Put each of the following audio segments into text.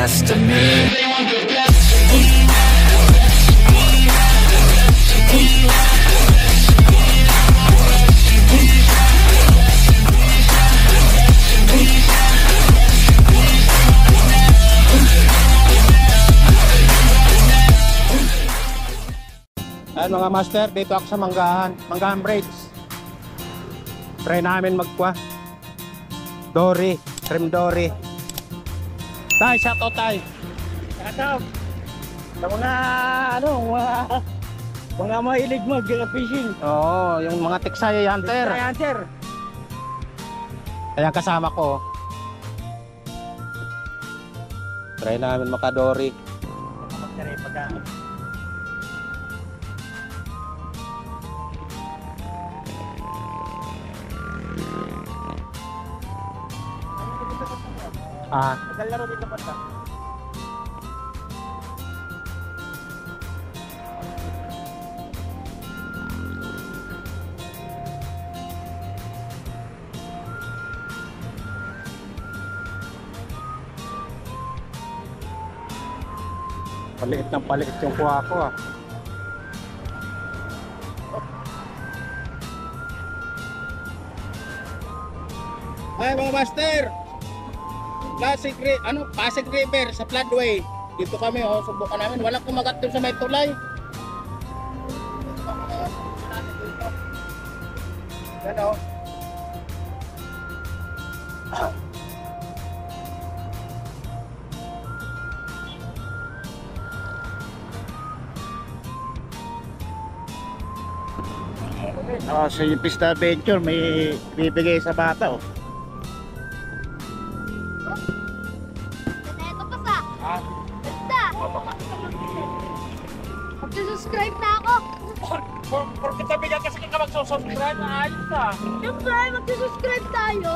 best of me. Ayan mga master, dito ako sa Manggahan Bridge. Try namin magkwa Dory, trim Dory. Tay, shout out tay. Shout out sa mga mahilig mag-fishing. Oo, yung mga Tiksay Hunter. Tiksay Hunter. Ayan kasama ko. Try namin maka-Dory. Magtari pagka. Naglaro dito pa ta. Paliit ng paliit yung kuha ko ah. Ay mga master, Pasig River sa floodway. Dito kami subukan namin. Walang kumagat doon sa may tulay. Yan o. Sa Pista Adventure may bibigay sa bata oh. Mag-subscribe na ako. Porque sabi niya kasi ka mag-subscribe na ayos ah. Siyempre, mag-subscribe tayo.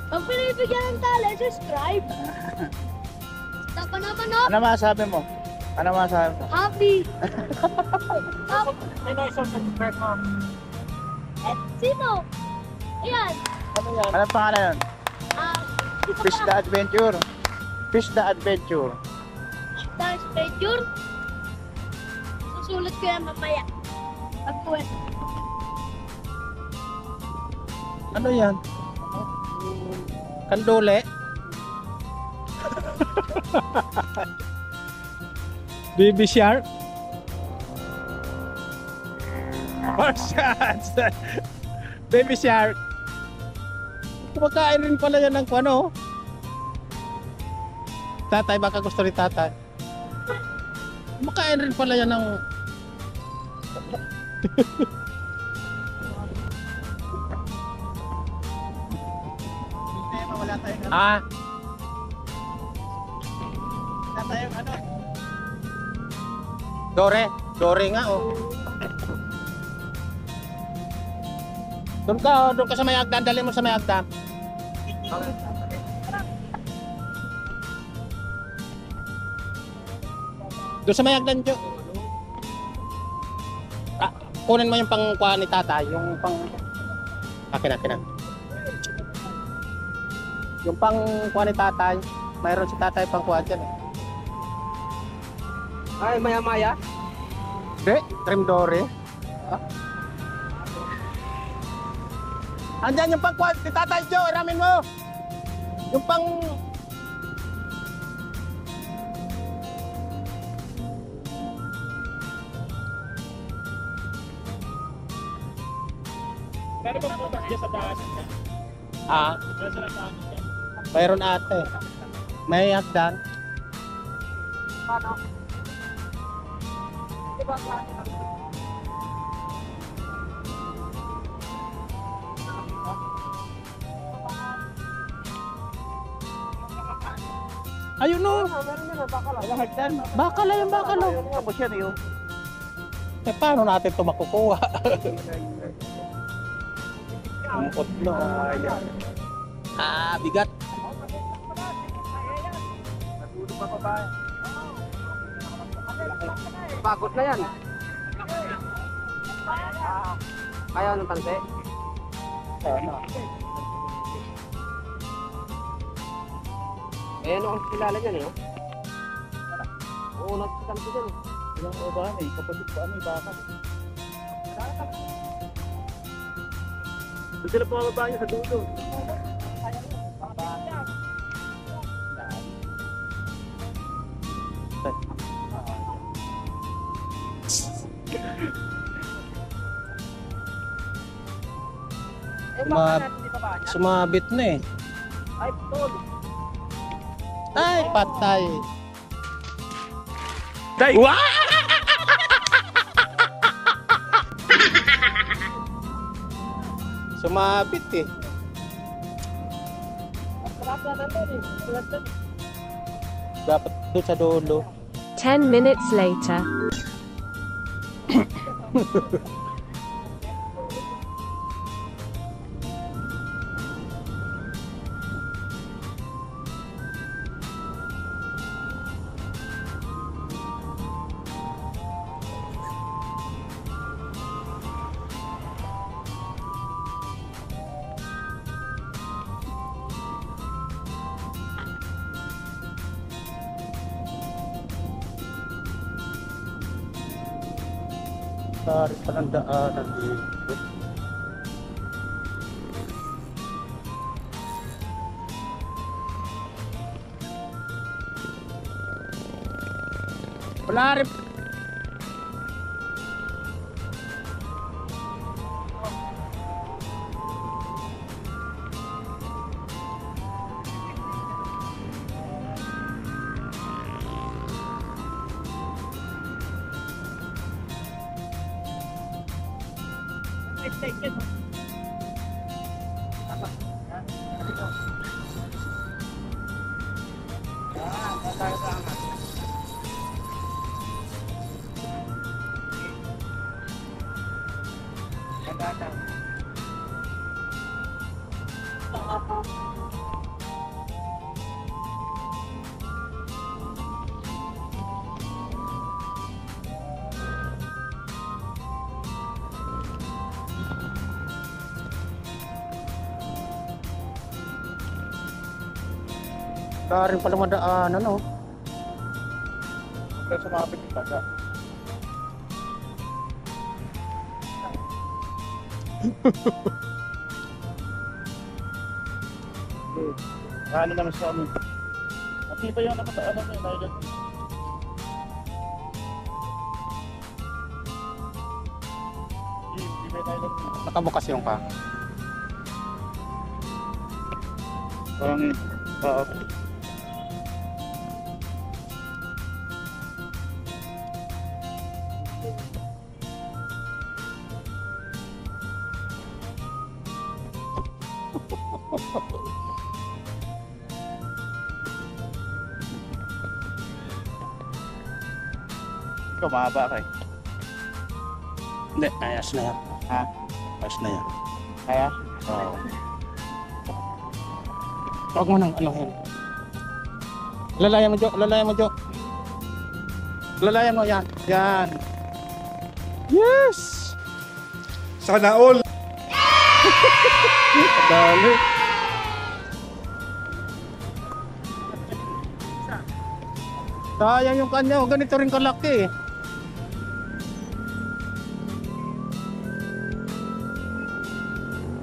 Pag pinibigyan ng tali, subscribe. Tapa naman oh. Ano masabi mo? Ano masabi mo? Happy. Sino isang-subscribe mo? Sino? Ayan. Ano yan? Anong pangalan nun? Fish the Adventure. Fish the Adventure. Fish the Adventure. Susulat ko yan mamaya. Pag-uwet. Ano yan? Kandole? Baby shark? Oh shots! Baby shark! Kumakain rin pala yan ng ano? Tatay, baka gusto rin tatay. Kumakain rin pala yan ng Wala tayong ah, wala tayong ano? Dore nga oh. Doon ka sa may agdan, dali mo sa may agdan. Doon sa may agdan, Jo. Kunin mo yung pangkuha ni tatay, yung pang akin. Yung pangkuha ni tatay, mayroon si tatay pangkuha dyan eh. Ay, maya-maya? Hindi, trim Dory. Andyan yung pangkuha ni tatay, Jo, iramin mo. Yung pang Pero bang putas dyan sa taas? Mayroon ate. May hagdan. Paano? Diba Ayun no. Ilang hagdan? Bakal yung bakal. Tapos yan yun. Eh paano natin ito makukuha? Angkot no. Bigat. Pagod na yan. Kaya ng tante? Ayan o ang kilala niyan eh. Oh. Oo, nagsitam ko dyan eh. Ilang obahan eh, kapatid pa ano eh, baka. Doon sila pumababa niya sa dulo. Sumabit na eh. Ay, tol. Ay, patay. Day! Sumabit eh. Dapat doon sa dulo. 10 minutes later. Tarik pa ng daanan dito. Wala rin. Karin pala madaanan, no? Kaya sumabit yung taga. Ano naman sa amin? At iba yung nakataanan na yun, Nigel. Hindi ba yung Nigel? Nakabukas yung ka. Parang, oo. Ikaw, mahaba ka eh. Hindi, ayos na yan. Ha? Ayos na yan. Kaya? Oo. Huwag mo nang anuhin. Lalayan mo, Jo. Lalayan mo, Jo. Lalayan mo, yan. Yan. Yes! Sana all! Dali. Sayang yung kanya. Ganito rin kalaki eh.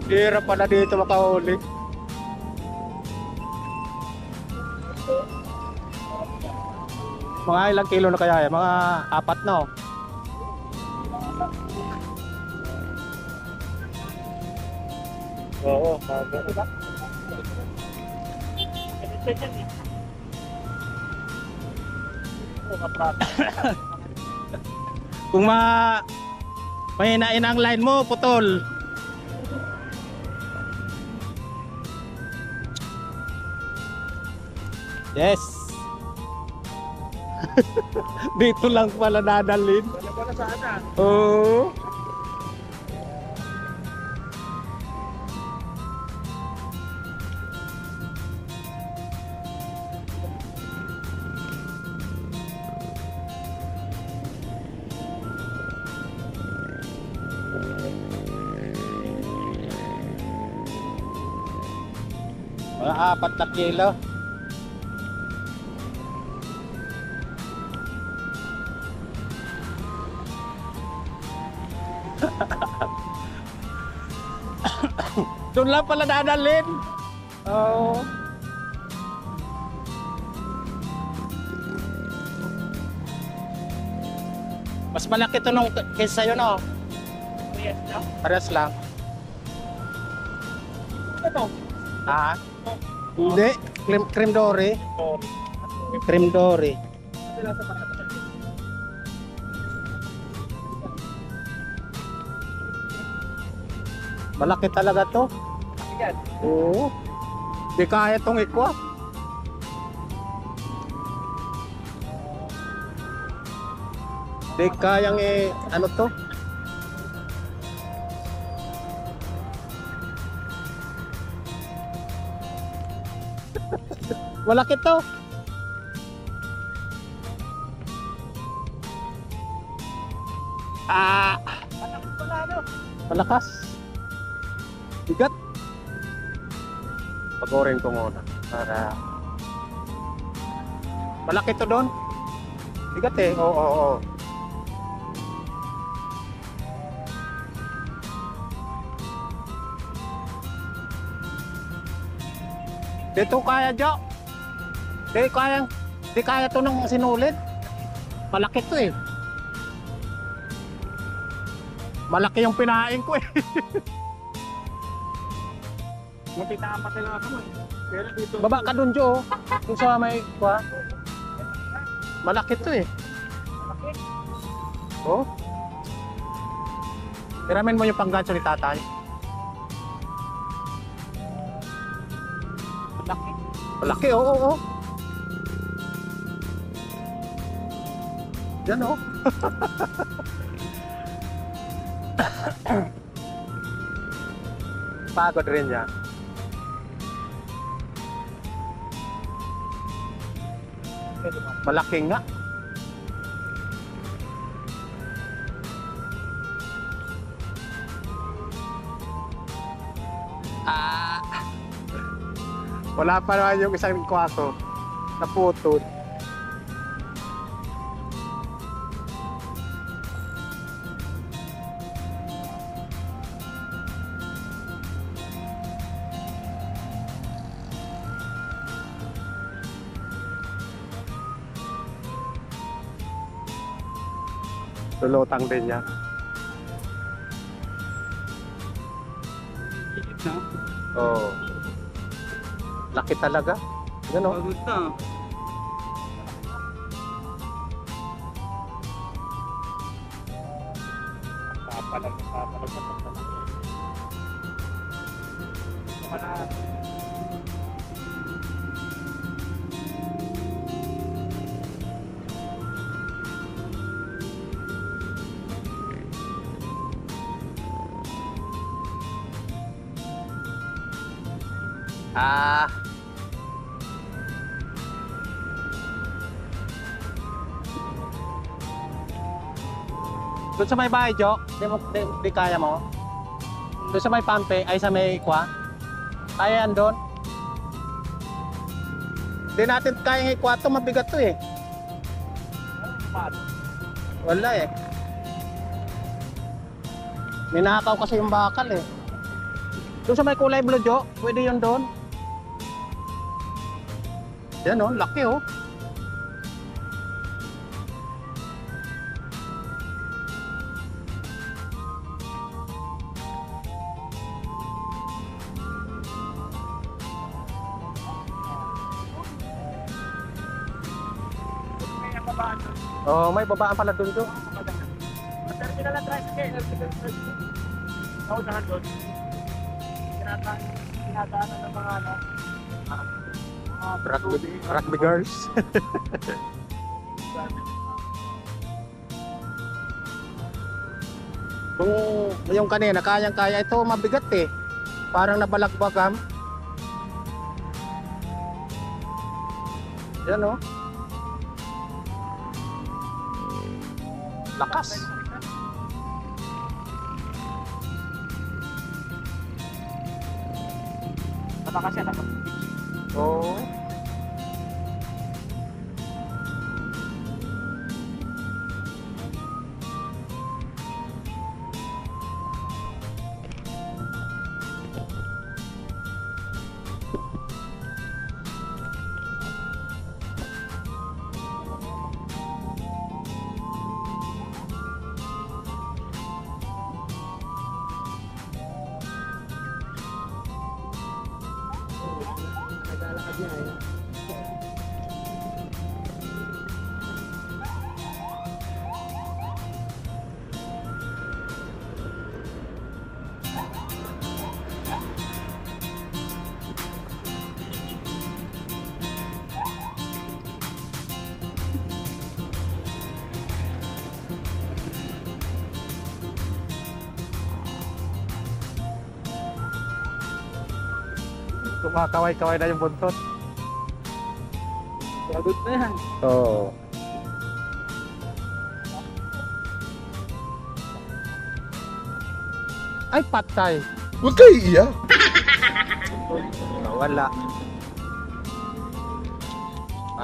Hirap pala dito makahuli. Mga ilang kilo na kaya yan? Mga 4 na oh. Oo, mahaba. Kung mahinain ang line mo, putol. Yes. Dito lang pala dadalhin. Wala pala sana. Oo. Mga 4 na kilo. Doon lang pala dadalhin. Oo. Mas malaki to nung kaysa sa'yo, no? Parehas lang. Ito. Ah? Hindi. Cream dory. Cream dory. Malaki talaga to. Yan. Oo. Di kaya itong ikwa. Di kayang ano to? Malaki to. Ah, malakas. Bigat. Pagorin ko muna para malaki to doon. Bigat eh. Oo, oo, oo. Dito kaya, Jo. Di kaya to ng sinulid. Malaki to eh. Malaki yung pinain ko eh. Makita ang pati lang ako eh. Pero dito. Baba ka dun, Jo. Kung sa may kwa. Malaki to eh. Oh. Tiramin mo yung pangganso ni tatay. Malaki. Malaki, oo, oo. Yan, oh. Pagod rin yan. Malaki nga. Ah. Wala pa naman yung isang kwato. Naputol. Lulutang din yan. Oo. Laki talaga. Yan, oh. Pagod na. Papalag. Ah. Doon sa may bahay, Jo, di kaya mo. Doon sa may pampe, ay sa may kwa. Kaya yan doon. Di natin kaya ng ikwa to, mabigat to eh. Wala eh. Ninakaw kasi yung bakal eh. Doon sa may kulay blue, Jo, pwede yun doon. Yan oh, laki oh. Oh, may babaan pala doon, Jo. Terminal at tricycle. Naunahan doon. Tinataanan ng mga ano. Rugby girls. Kung yung kanina, kayang-kaya ito, mabigat eh. Parang nabalagbagam. Yan oh. Lakas. Malakas yan. Oo. niya eh. Kumakaway-kaway na yung buntot. Pagod na yan. Oo. Ay, patay. Huwag kayo iiyak. Wala.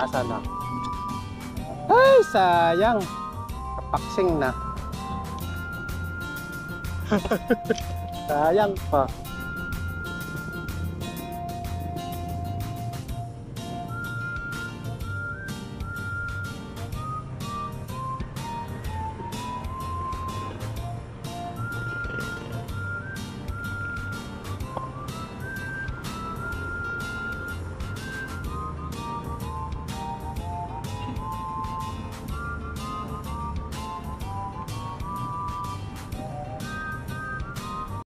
Asa na? Ay, sayang. Kapaksing na. Sayang pa.